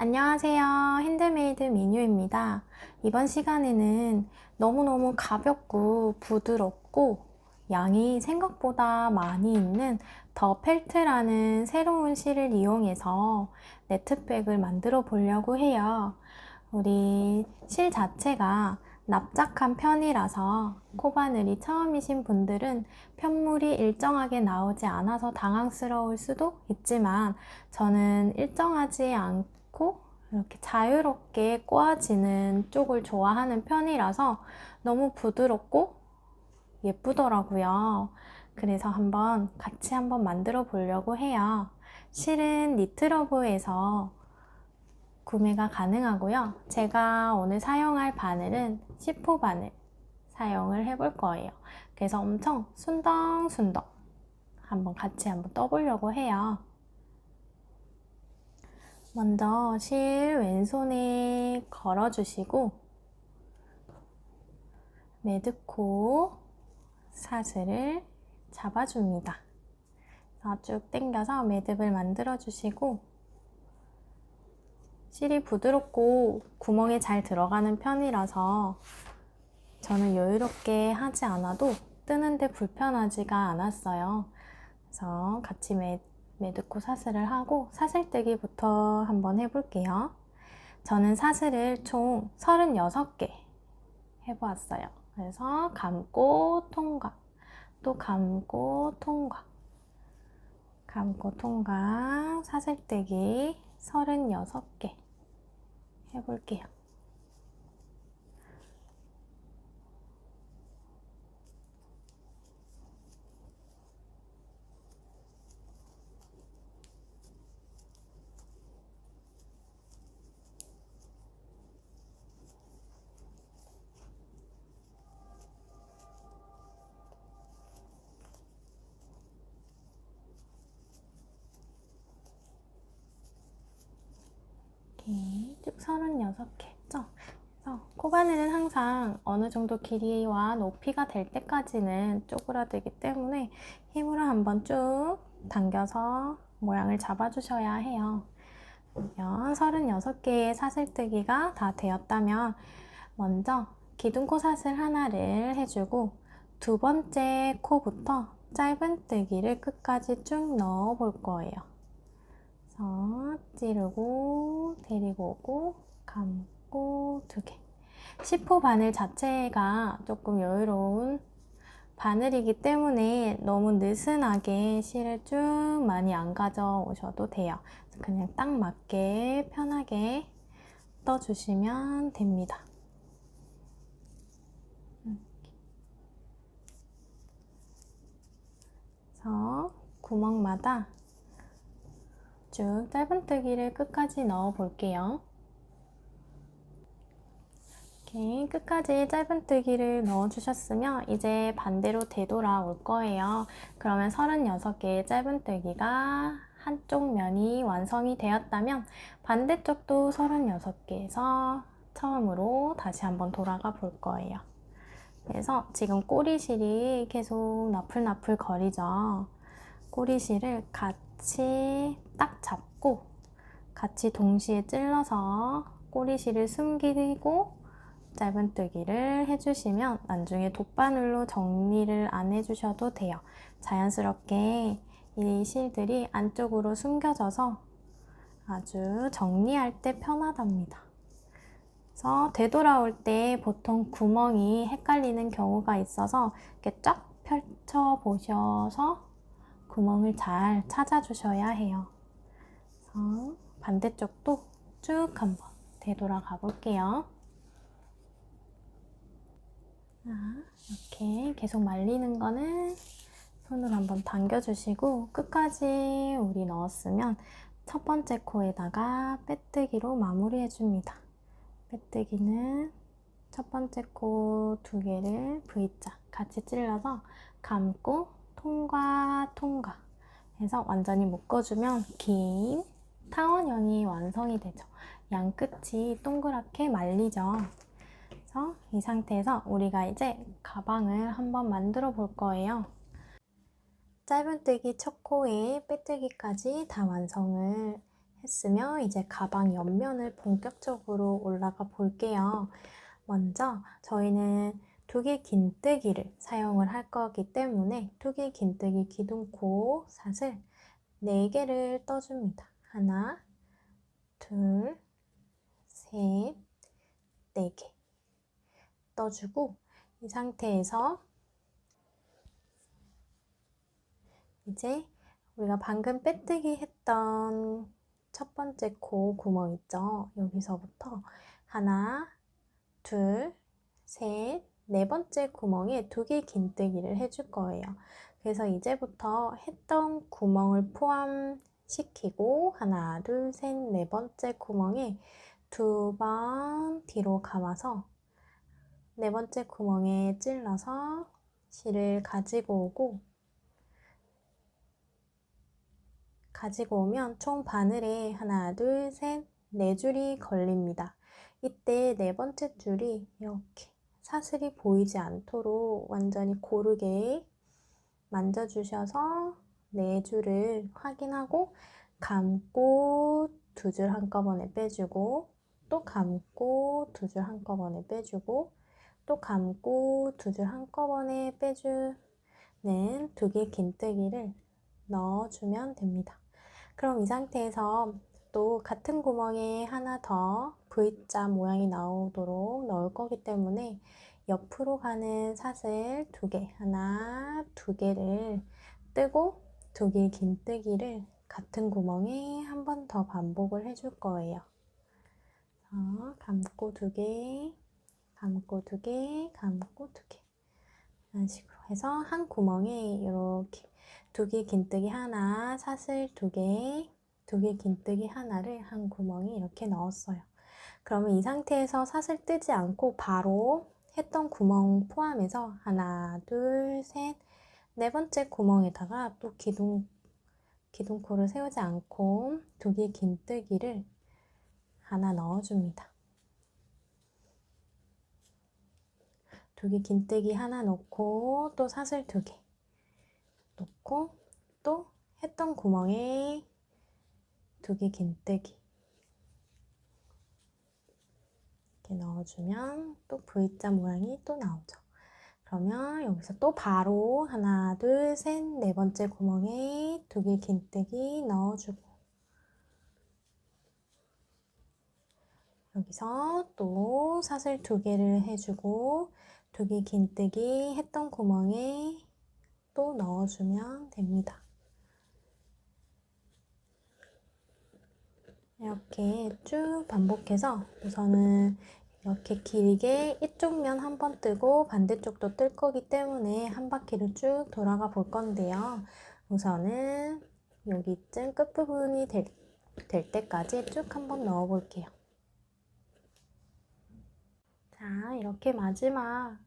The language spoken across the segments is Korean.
안녕하세요. 핸드메이드 민유입니다. 이번 시간에는 너무너무 가볍고 부드럽고 양이 생각보다 많이 있는 더 펠트라는 새로운 실을 이용해서 네트백을 만들어 보려고 해요. 우리 실 자체가 납작한 편이라서 코바늘이 처음이신 분들은 편물이 일정하게 나오지 않아서 당황스러울 수도 있지만 저는 일정하지 않고 이렇게 자유롭게 꼬아지는 쪽을 좋아하는 편이라서 너무 부드럽고 예쁘더라고요. 그래서 같이 한번 만들어 보려고 해요. 실은 니트러브에서 구매가 가능하고요. 제가 오늘 사용할 바늘은 10호 바늘 사용을 해볼 거예요. 그래서 엄청 순덩순덩 같이 떠보려고 해요. 먼저 실 왼손에 걸어주시고 매듭코 사슬을 잡아줍니다. 쭉 당겨서 매듭을 만들어 주시고 실이 부드럽고 구멍에 잘 들어가는 편이라서 저는 여유롭게 하지 않아도 뜨는데 불편하지가 않았어요. 그래서 같이 매듭코 사슬을 하고 사슬뜨기부터 한번 해볼게요. 저는 사슬을 총 36개 해보았어요. 그래서 감고 통과, 또 감고 통과, 감고 통과, 사슬뜨기 36개 해볼게요. 이렇게 쭉 36개 했죠? 그래서 코바늘은 항상 어느 정도 길이와 높이가 될 때까지는 쪼그라들기 때문에 힘으로 한번 쭉 당겨서 모양을 잡아주셔야 해요. 그러면 36개의 사슬뜨기가 다 되었다면 먼저 기둥코 사슬 하나를 해주고 두 번째 코부터 짧은뜨기를 끝까지 쭉 넣어 볼 거예요. 그래서 찌르고 데리고 오고 감고 2개. 10호 바늘 자체가 조금 여유로운 바늘이기 때문에 너무 느슨하게 실을 쭉 많이 안 가져오셔도 돼요. 그냥 딱 맞게 편하게 떠주시면 됩니다. 그래서 구멍마다 쭉 짧은뜨기를 끝까지 넣어 볼게요. 이렇게 끝까지 짧은뜨기를 넣어 주셨으면 이제 반대로 되돌아올 거예요. 그러면 36개의 짧은뜨기가 한쪽 면이 완성이 되었다면 반대쪽도 36개에서 처음으로 다시 한번 돌아가 볼 거예요. 그래서 지금 꼬리실이 계속 나풀나풀 거리죠. 꼬리실을 같이 딱 잡고 같이 동시에 찔러서 꼬리실을 숨기고 짧은뜨기를 해주시면 나중에 돗바늘로 정리를 안 해주셔도 돼요. 자연스럽게 이 실들이 안쪽으로 숨겨져서 아주 정리할 때 편하답니다. 그래서 되돌아올 때 보통 구멍이 헷갈리는 경우가 있어서 이렇게 쫙 펼쳐 보셔서 구멍을 잘 찾아주셔야 해요. 그래서 반대쪽도 쭉 한번 되돌아가 볼게요. 이렇게 계속 말리는 거는 손으로 한번 당겨주시고 끝까지 우리 넣었으면 첫 번째 코에다가 빼뜨기로 마무리해줍니다. 빼뜨기는 첫 번째 코 2개를 V자 같이 찔러서 감고 통과 통과 해서 완전히 묶어주면 긴 타원형이 완성이 되죠. 양 끝이 동그랗게 말리죠. 그래서 이 상태에서 우리가 이제 가방을 한번 만들어 볼 거예요. 짧은뜨기 첫 코에 빼뜨기까지 다 완성을 했으면 이제 가방 옆면을 본격적으로 올라가 볼게요. 먼저 저희는 두개 긴뜨기를 사용을 할 거기 때문에 두개 긴뜨기 기둥코 사슬 4개를 떠줍니다. 하나, 둘, 셋, 4개 떠주고 이 상태에서 이제 우리가 방금 빼뜨기 했던 첫 번째 코 구멍 있죠? 여기서부터 하나, 둘, 셋, 네 번째 구멍에 두개 긴뜨기를 해줄 거예요. 그래서 이제부터 했던 구멍을 포함시키고 하나, 둘, 셋, 네 번째 구멍에 2번 뒤로 감아서 네 번째 구멍에 찔러서 실을 가지고 오면 총 바늘에 하나, 둘, 셋, 4줄이 걸립니다. 이때 네 번째 줄이 이렇게 사슬이 보이지 않도록 완전히 고르게 만져주셔서 4줄을 확인하고 감고 2줄 한꺼번에 빼주고 또 감고 2줄 한꺼번에 빼주고 또 감고 2줄 한꺼번에 빼주는 두개 긴뜨기를 넣어주면 됩니다. 그럼 이 상태에서 또 같은 구멍에 하나 더 V자 모양이 나오도록 넣을 거기 때문에 옆으로 가는 사슬 2개, 하나, 2개를 뜨고 2개 긴뜨기를 같은 구멍에 한 번 더 반복을 해줄 거예요. 감고 2개, 감고 2개, 감고 2개 이런 식으로 해서 한 구멍에 이렇게 2개 긴뜨기 하나, 사슬 2개, 2개 긴뜨기 하나를 한 구멍에 이렇게 넣었어요. 그러면 이 상태에서 사슬 뜨지 않고 바로 했던 구멍 포함해서 하나, 둘, 셋, 네 번째 구멍에다가 또 기둥코를 세우지 않고 2개 긴뜨기를 하나 넣어줍니다. 2개 긴뜨기 하나 넣고 또 사슬 2개 넣고 또 했던 구멍에 2개 긴뜨기 이렇게 넣어주면 또 V자 모양이 또 나오죠. 그러면 여기서 또 바로 하나, 둘, 셋, 네 번째 구멍에 2개 긴뜨기 넣어주고 여기서 또 사슬 2개를 해주고 2개 긴뜨기 했던 구멍에 또 넣어주면 됩니다. 이렇게 쭉 반복해서 우선은 이렇게 길게 이쪽 면 한 번 뜨고 반대쪽도 뜰 거기 때문에 한 바퀴를 쭉 돌아가 볼 건데요. 우선은 여기쯤 끝부분이 될 때까지 쭉 한번 넣어 볼게요. 자, 이렇게 마지막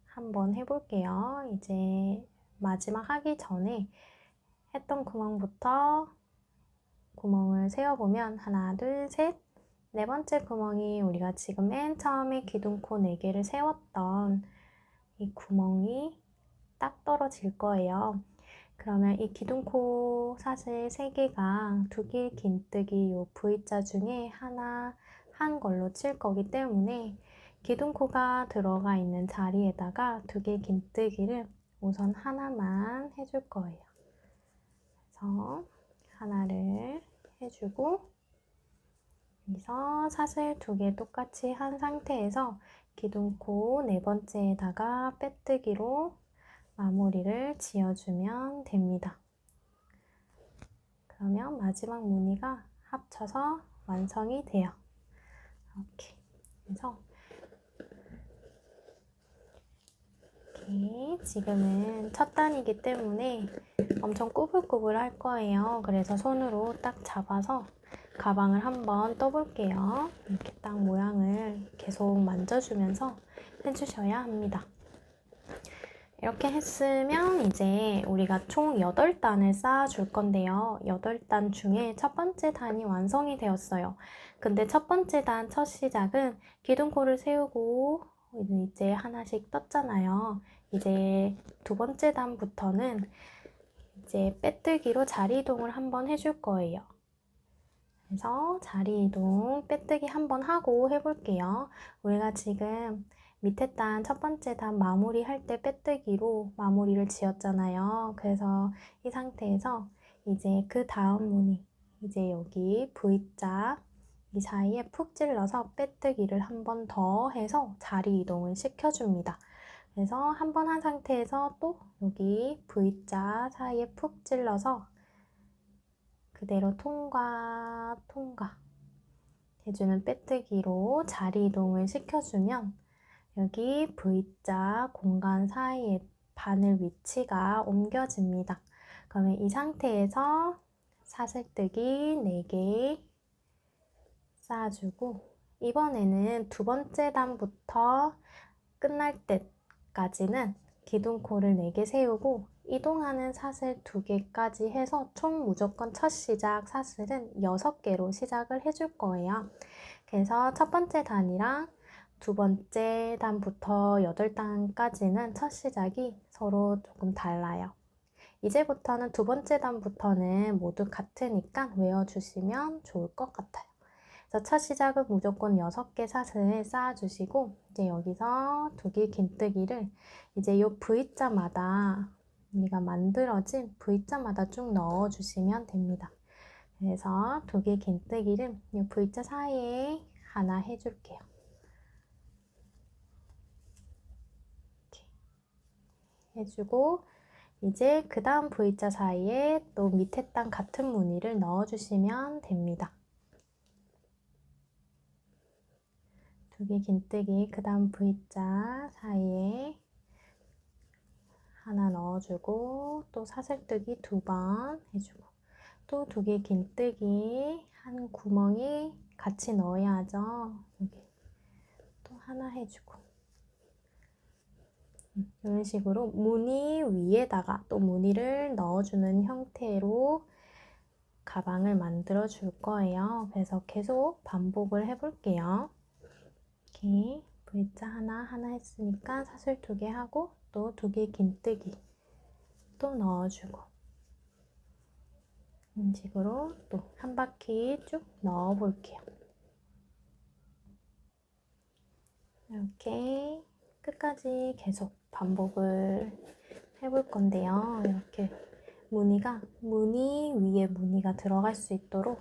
한번 해볼게요. 이제 마지막 하기 전에 했던 구멍부터 구멍을 세어보면 하나, 둘, 셋, 네 번째 구멍이 우리가 지금 맨 처음에 기둥코 4개를 세웠던 이 구멍이 딱 떨어질 거예요. 그러면 이 기둥코 사슬 3개가 2개 긴뜨기 요 V자 중에 하나 한 걸로 칠 거기 때문에 기둥코가 들어가 있는 자리에다가 2개 긴뜨기를 우선 하나만 해줄 거예요. 그래서 하나를 해주고 여기서 사슬 2개 똑같이 한 상태에서 기둥코 4번째에다가 빼뜨기로 마무리를 지어주면 됩니다. 그러면 마지막 무늬가 합쳐서 완성이 돼요. 이렇게 그래서 이렇게 지금은 첫 단이기 때문에 엄청 꾸불꾸불 할 거예요. 그래서 손으로 딱 잡아서 가방을 한번 떠볼게요. 이렇게 딱 모양을 계속 만져주면서 해주셔야 합니다. 이렇게 했으면 이제 우리가 총 8단을 쌓아줄 건데요. 8단 중에 첫 번째 단이 완성이 되었어요. 근데 첫 번째 단 첫 시작은 기둥코를 세우고 이제 하나씩 떴잖아요. 이제 두 번째 단부터는 이제 빼뜨기로 자리 이동을 한번 해줄 거예요. 그래서 자리 이동 빼뜨기 한번 하고 해볼게요. 우리가 지금 밑에 단 첫 번째 단 마무리 할 때 빼뜨기로 마무리를 지었잖아요. 그래서 이 상태에서 이제 그 다음 무늬, 이제 여기 V자 이 사이에 푹 찔러서 빼뜨기를 한 번 더 해서 자리 이동을 시켜줍니다. 그래서 한 번 한 상태에서 또 여기 V자 사이에 푹 찔러서 그대로 통과 해주는 빼뜨기로 자리 이동을 시켜주면 여기 V자 공간 사이에 바늘 위치가 옮겨집니다. 그러면 이 상태에서 사슬뜨기 4개 쌓아주고 이번에는 두 번째 단부터 끝날 때까지는 기둥코를 4개 세우고 이동하는 사슬 2개까지 해서 총 무조건 첫 시작 사슬은 6개로 시작을 해줄 거예요. 그래서 첫 번째 단이랑 두 번째 단부터 8단까지는 첫 시작이 서로 조금 달라요. 이제부터는 두 번째 단부터는 모두 같으니까 외워주시면 좋을 것 같아요. 그래서 첫 시작은 무조건 6개 사슬 쌓아주시고 이제 여기서 2개 긴뜨기를 이제 요 V자마다 우리가 만들어진 V자마다 쭉 넣어주시면 됩니다. 그래서 2개 긴뜨기를 이 V자 사이에 하나 해줄게요. 이렇게 해주고 이제 그 다음 V자 사이에 또 밑에 단 같은 무늬를 넣어주시면 됩니다. 2개 긴뜨기 그 다음 V자 사이에 하나 넣어주고 또 사슬뜨기 2번 해주고 또 2개 긴뜨기 한 구멍에 같이 넣어야죠. 여기 또 하나 해주고 이런 식으로 무늬 위에다가 또 무늬를 넣어주는 형태로 가방을 만들어 줄 거예요. 그래서 계속 반복을 해볼게요. 이렇게 V자 하나 했으니까 사슬 2개 하고 또 2개 긴뜨기 또 넣어주고 이런 식으로 또 한 바퀴 쭉 넣어 볼게요. 이렇게 끝까지 계속 반복을 해볼 건데요. 이렇게 무늬가 무늬 위에 무늬가 들어갈 수 있도록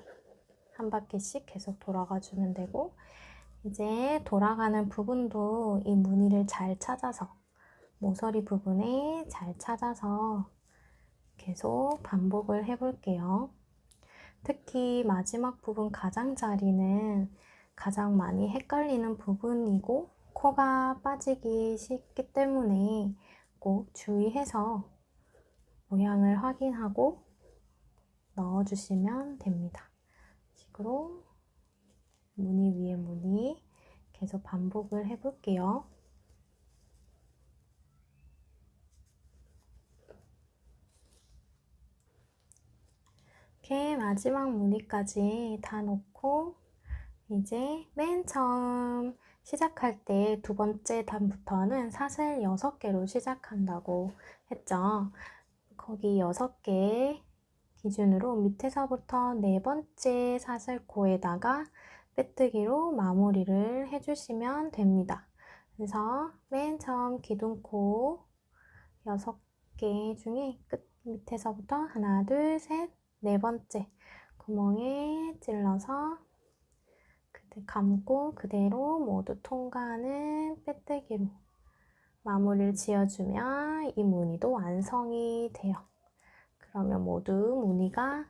한 바퀴씩 계속 돌아가 주면 되고 이제 돌아가는 부분도 이 무늬를 잘 찾아서 모서리 부분에 잘 찾아서 계속 반복을 해볼게요. 특히 마지막 부분 가장자리는 가장 많이 헷갈리는 부분이고 코가 빠지기 쉽기 때문에 꼭 주의해서 모양을 확인하고 넣어주시면 됩니다. 이런 식으로 무늬 위에 무늬 계속 반복을 해볼게요. 이렇게 마지막 무늬까지 다 놓고 이제 맨 처음 시작할 때 두 번째 단부터는 사슬 6개로 시작한다고 했죠. 거기 6개 기준으로 밑에서부터 네 번째 사슬코에다가 빼뜨기로 마무리를 해주시면 됩니다. 그래서 맨 처음 기둥코 6개 중에 끝 밑에서부터 하나, 둘, 셋, 네 번째 구멍에 찔러서 감고 그대로 모두 통과하는 빼뜨기로 마무리를 지어주면 이 무늬도 완성이 돼요. 그러면 모두 무늬가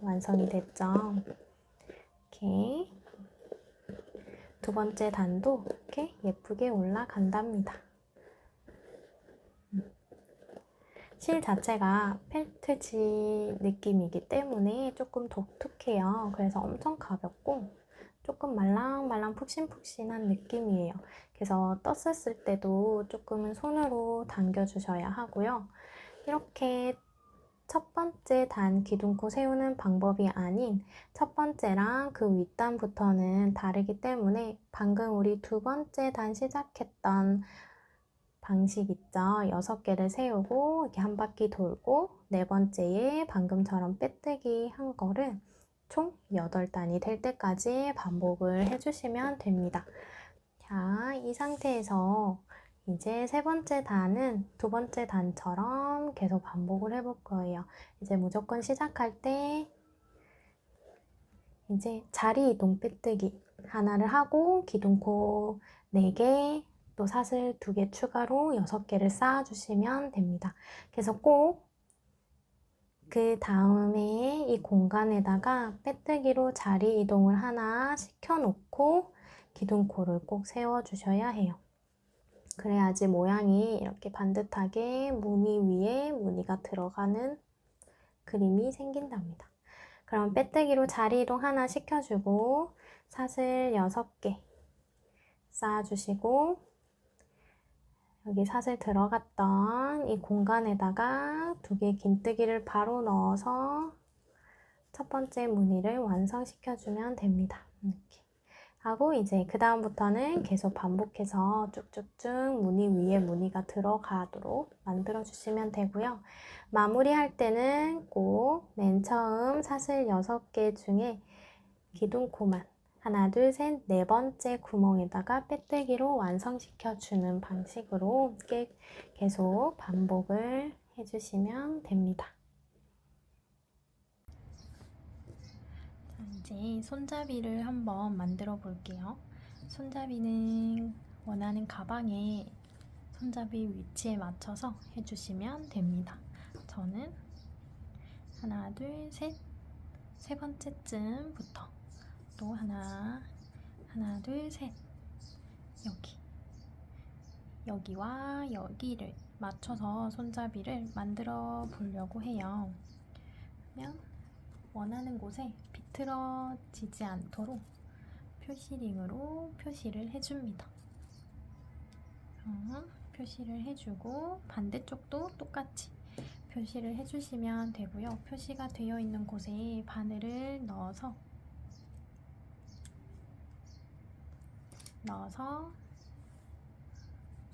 완성이 됐죠. 이렇게 두 번째 단도 이렇게 예쁘게 올라간답니다. 실 자체가 펠트지 느낌이기 때문에 조금 독특해요. 그래서 엄청 가볍고 조금 말랑말랑 푹신푹신한 느낌이에요. 그래서 떴었을 때도 조금은 손으로 당겨주셔야 하고요. 이렇게 첫 번째 단 기둥코 세우는 방법이 아닌 첫 번째랑 그 윗단부터는 다르기 때문에 방금 우리 두 번째 단 시작했던 방식 있죠? 6개를 세우고 이렇게 한 바퀴 돌고 네 번째에 방금처럼 빼뜨기 한 거를 총 8단이 될 때까지 반복을 해주시면 됩니다. 자, 이 상태에서 이제 세 번째 단은 두 번째 단처럼 계속 반복을 해볼 거예요. 이제 무조건 시작할 때 이제 자리 이동 빼뜨기 하나를 하고 기둥코 4개, 또 사슬 2개 추가로 6개를 쌓아주시면 됩니다. 그래서 꼭 그 다음에 이 공간에다가 빼뜨기로 자리 이동을 하나 시켜놓고 기둥코를 꼭 세워주셔야 해요. 그래야지 모양이 이렇게 반듯하게 무늬 위에 무늬가 들어가는 그림이 생긴답니다. 그럼 빼뜨기로 자리 이동 하나 시켜주고 사슬 6개 쌓아주시고 여기 사슬 들어갔던 이 공간에다가 2개 긴뜨기를 바로 넣어서 첫 번째 무늬를 완성시켜주면 됩니다. 이렇게 하고 이제 그 다음부터는 계속 반복해서 쭉쭉쭉 무늬 위에 무늬가 들어가도록 만들어주시면 되고요. 마무리할 때는 꼭 맨 처음 사슬 6개 중에 기둥코만 하나, 둘, 셋, 네 번째 구멍에다가 빼뜨기로 완성시켜주는 방식으로 계속 반복을 해주시면 됩니다. 자, 이제 손잡이를 한번 만들어 볼게요. 손잡이는 원하는 가방의 손잡이 위치에 맞춰서 해주시면 됩니다. 저는 하나, 둘, 셋, 세 번째쯤부터 또 하나, 둘, 셋, 여기와 여기를 맞춰서 손잡이를 만들어 보려고 해요. 그러면 원하는 곳에 비틀어지지 않도록 표시링으로 표시를 해줍니다. 표시를 해주고 반대쪽도 똑같이 표시를 해주시면 되고요. 표시가 되어 있는 곳에 바늘을 넣어서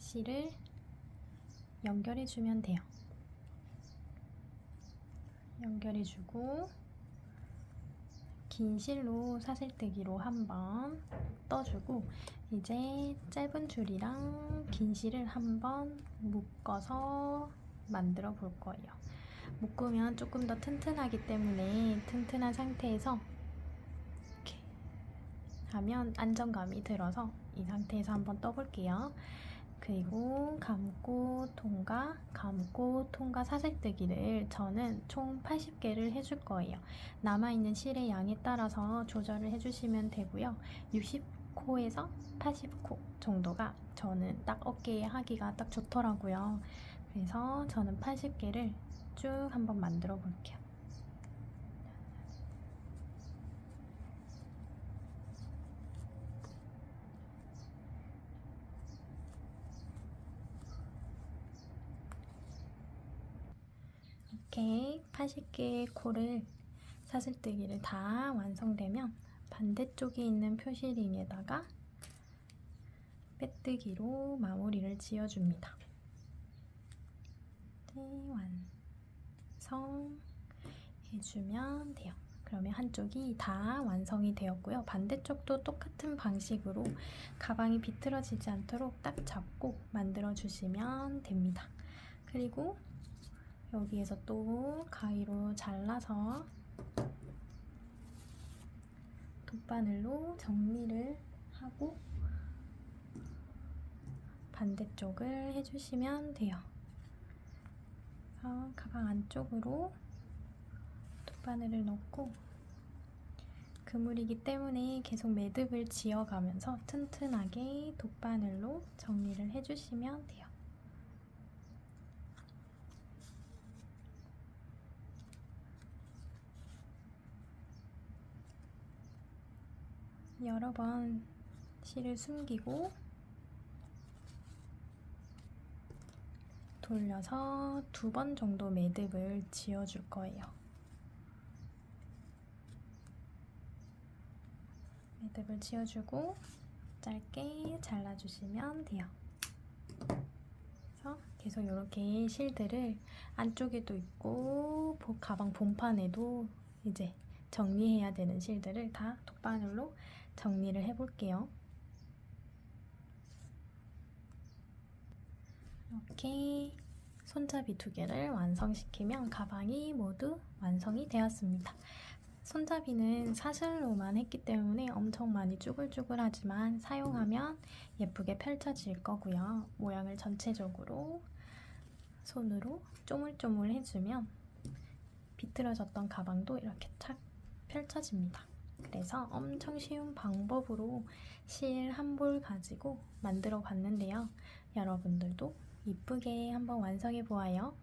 실을 연결해주면 돼요. 연결해주고 긴 실로 사슬뜨기로 한번 떠주고 이제 짧은 줄이랑 긴 실을 한번 묶어서 만들어 볼 거예요. 묶으면 조금 더 튼튼하기 때문에 튼튼한 상태에서 이렇게 하면 안정감이 들어서 이 상태에서 한번 떠볼게요. 그리고 감고 통과 사슬뜨기를 저는 총 80개를 해줄 거예요. 남아있는 실의 양에 따라서 조절을 해주시면 되고요. 60코에서 80코 정도가 저는 딱 어깨에 하기가 딱 좋더라고요. 그래서 저는 80개를 쭉 한번 만들어 볼게요. 이렇게 80개의 코를 사슬뜨기를 다 완성되면 반대쪽에 있는 표시링에다가 빼뜨기로 마무리를 지어줍니다. 완성해주면 돼요. 그러면 한쪽이 다 완성이 되었고요. 반대쪽도 똑같은 방식으로 가방이 비틀어지지 않도록 딱 잡고 만들어주시면 됩니다. 그리고 여기에서 또 가위로 잘라서 돗바늘로 정리를 하고 반대쪽을 해주시면 돼요. 그래서 가방 안쪽으로 돗바늘을 넣고 그물이기 때문에 계속 매듭을 지어가면서 튼튼하게 돗바늘로 정리를 해주시면 돼요. 여러 번 실을 숨기고 돌려서 2번 정도 매듭을 지어줄 거예요. 매듭을 지어주고 짧게 잘라주시면 돼요. 그래서 계속 이렇게 실들을 안쪽에도 있고 가방 본판에도 이제 정리해야 되는 실들을 다 톡바늘로 정리를 해볼게요. 이렇게 손잡이 2개를 완성시키면 가방이 모두 완성이 되었습니다. 손잡이는 사슬로만 했기 때문에 엄청 많이 쭈글쭈글하지만 사용하면 예쁘게 펼쳐질 거고요. 모양을 전체적으로 손으로 쪼물쪼물 해주면 비틀어졌던 가방도 이렇게 착 펼쳐집니다. 그래서 엄청 쉬운 방법으로 실 한 볼 가지고 만들어 봤는데요. 여러분들도 이쁘게 한번 완성해 보아요.